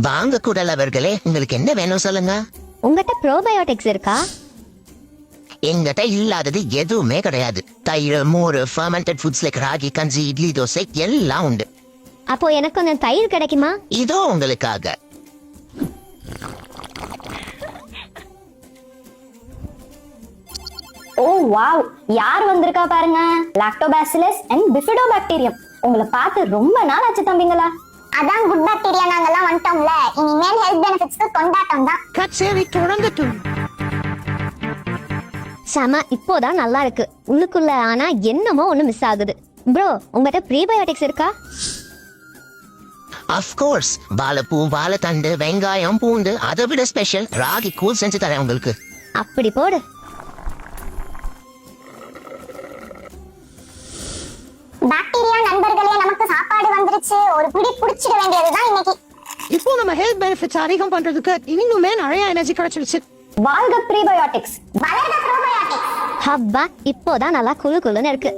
வாங்க குடல் அவர்களே, உங்களுக்கு என்ன வேணும் சொல்லுங்க. உங்ககிட்ட ப்ரோபயோட்டிக்ஸ் இருக்கா? எங்கிட்ட இல்லாதது எதுவுமே கிடையாது. தயிர், மோர், ஃபர்மெண்டட் ஃபுட்ஸ் லைக் ராகி கஞ்சி, இட்லி, தோசை எல்லாம் உண்டு. அப்போ எனக்கு கொஞ்சம் தயிர் கிடைக்குமா? இதோ உங்களுக்காக. ஓ வாவ், யார் வந்திருக்கா பாருங்க. Lactobacillus and bifidobacterium. உங்களை பார்த்து ரொம்ப நாள் ஆச்சு தம்பிங்களா. அதான் குட் பாக்டீரியா நாங்கெல்லாம் வந்துட்டோம்ல, இனிமேல் ஹெல்த் பெனிஃபிட்ஸ்க்கு கொண்டாட்டம் தான். கச்சேரி தொடங்கட்டும். சாமா இப்போதான் நல்லா இருக்கு உள்ளுக்குள்ள, ஆனா என்னமோ ஒண்ணு மிஸ் ஆகுது. ப்ரோ, உங்ககிட்ட ப்ரீபயோட்டிக்ஸ் இருக்கா? அஃப்கோர்ஸ், வாழைப்பூ, வாழைத்தண்டு, வெங்காயம், பூண்டு, அதை விட ஸ்பெஷல் ராகி கூழ் செஞ்சு தரேன் உங்களுக்கு. அப்படி போடு. பாக்டீரியா நண்பர்களே, நமக்கு சாப்பாடு வந்துருச்சு. ஒரு பிடி புடிச்சிட வேண்டியதுதான் இன்னைக்கு. இப்போ நம்ம ஹெல்த் பெனிஃபிட்ஸ் அதிகம் பண்றதுக்கு இன்னுமே நிறைய எனர்ஜி கிடைச்சிருச்சு. வாழ்க ப்ரீபயோட்டிக்ஸ். வளர்க ப்ரோபயோட்டிக்ஸ். ஹப்பா, இப்போதான் நல்லா குளு குளுன்னு இருக்கு.